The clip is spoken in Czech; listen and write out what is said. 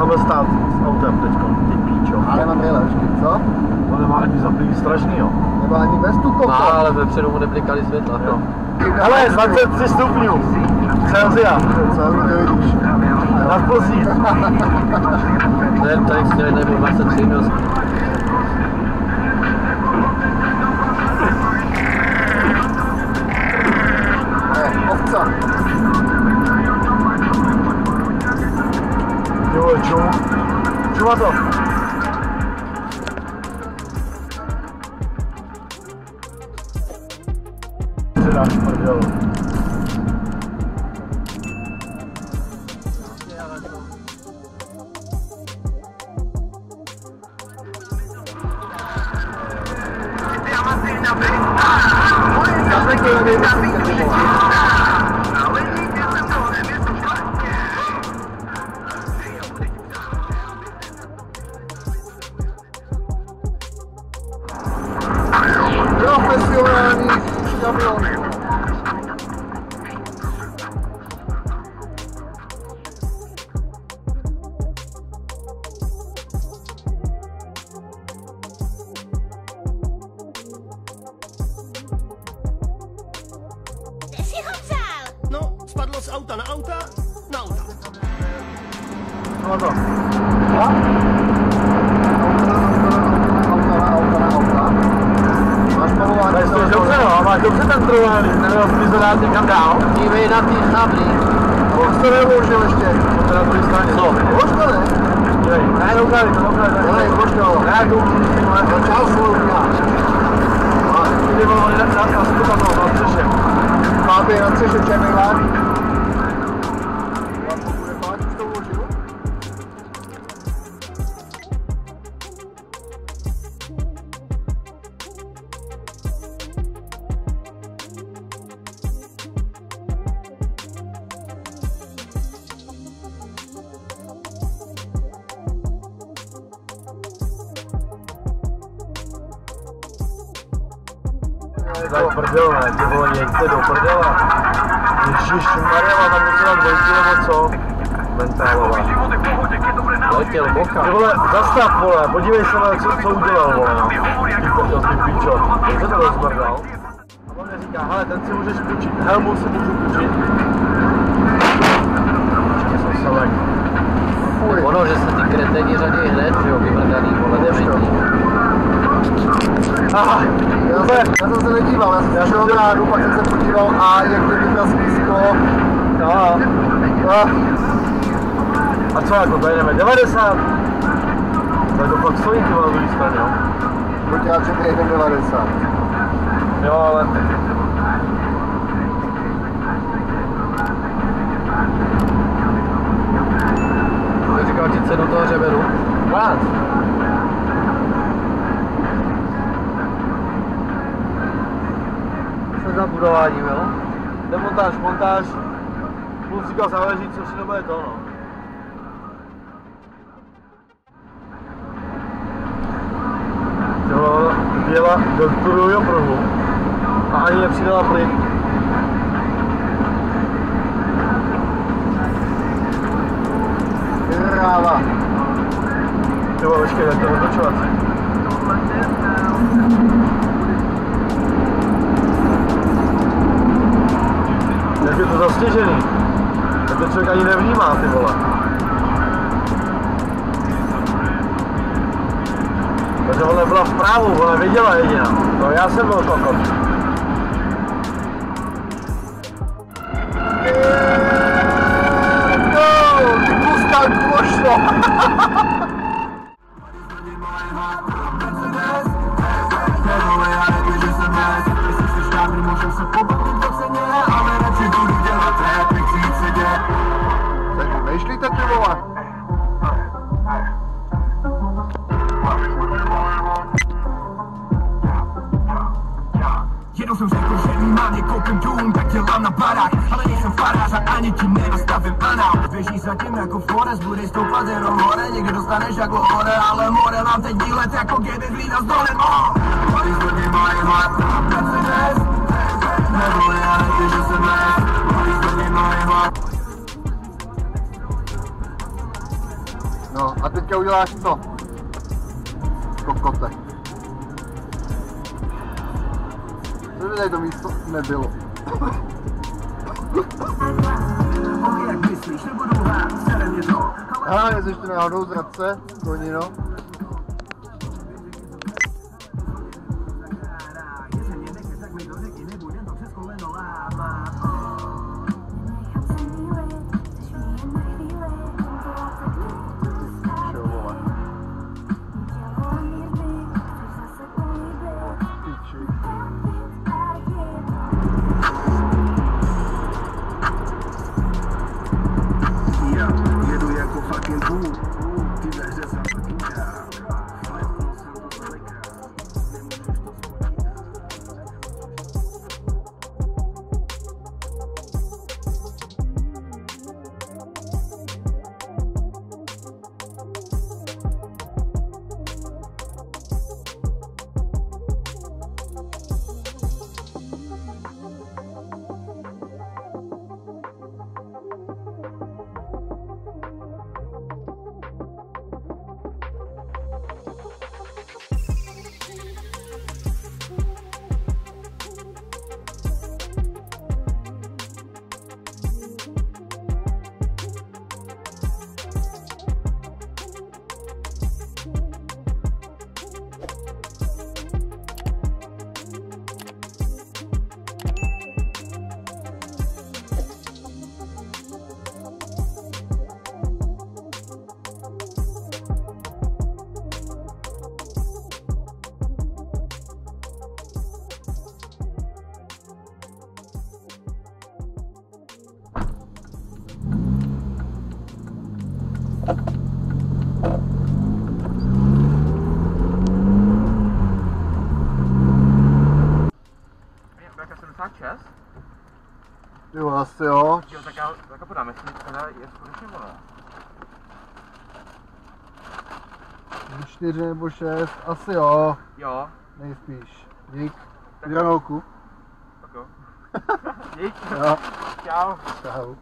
máme stát s autem teďko, ty píčo. Ale mám ty ležky, co? To nemá ani zaplý strašný, jo. Nebo ani bez tu kopu. Má, ale vepředu mu neblikali světla. Jo. Hele, 23 stupňů Celsia. Co, to vidíš? Na Plzní. Ne, tady chtěli nebo 23 dost. Ovca. Ty vole, čuma to. Předáš prdel. Profesionální šablon. Kde jsi ho vzal? No, spadlo z auta na auta, na auta. No to. Máš povolání. Tady stojíš dobře, no, máš dobře ten trojlený, nevím, jestli to dát někam dál. Dívej na ty cháblí. On to nevoužil ještě. To je na druhé straně. Co? Už to ne? Dívej, ne, doukali, to doukali. Dělej, už to. Ne, koukni, ty vole. Začal svou udělat. Ty vole, na skupa toho, na střeše. Máte na střeše černý lák. Bude pát, už to uložil? Daj prdel, ne, ty vole, jeďte do prdele. Ježišmarja, tam musela dvojky nebo co? Mentálova. Letěl boka. Ty vole, zastav, vole, podívej se na co udělal, vole, no. Ty prdel, ty píčo. Jak to rozbrdal? A on mi říká, hele, ten si můžeš půjčit, helmu si můžu půjčit. Počkej, jsem selek. Ono, že se ty kreténi řadí hned, že jo, vymrdaný, vole, dementní. Aha, Já jsem se nedíval, já jsem šel od rádu, pak jsem se podíval a jak kdyby měl skýsko. a co jako, tady jdeme 90? Tady to fakt stojí, ty na druhé straně, jo? Buď rád, že ty jdem 90. Jo, ale... Jak říkal ti cenu toho řeberu? 12. Se zabudováním, jo? Demontáž, montáž, plus říkal záleží, co všechno bude to, no. Jo, jela do druhého pruhu a ani nepřidala plyn. Kráva. Jo, počkej, tak to je otočovací. Jak je to zasněžený, tak to člověk ani nevnímá, ty vole. Takže ona byla vpravo, ona viděla jediná. No já jsem byl kokot. Ty pustal pošlo. Nešlíte ty vole. Jednou jsem řekl, že minimálně koupím dům, tak dělám na barák, ale nejsem farář a ani ti nenastavím anál. Běžíš zatím jako Forest, budeš stoupat jenom hore, někdy dostaneš jako hore, ale more mám teď výlet jako kdyby hlídal s dolem, Tady z lidí mají hlad, Mercedes, nebo já nevíš, že jsem les, tady z lidí mají hlad. No, teďka uděláš co? Kokote. Co by tady to místo nebylo? Aha, jestli ještě náhodou zradce, konino. Jo, asi jo. Jo, tak já podám, jestli teda je skutečně ono. 4 nebo 6, asi jo. Jo. Nejspíš. Dík. Granolku. Tak jo. Dík. Jo. Čau. Čau.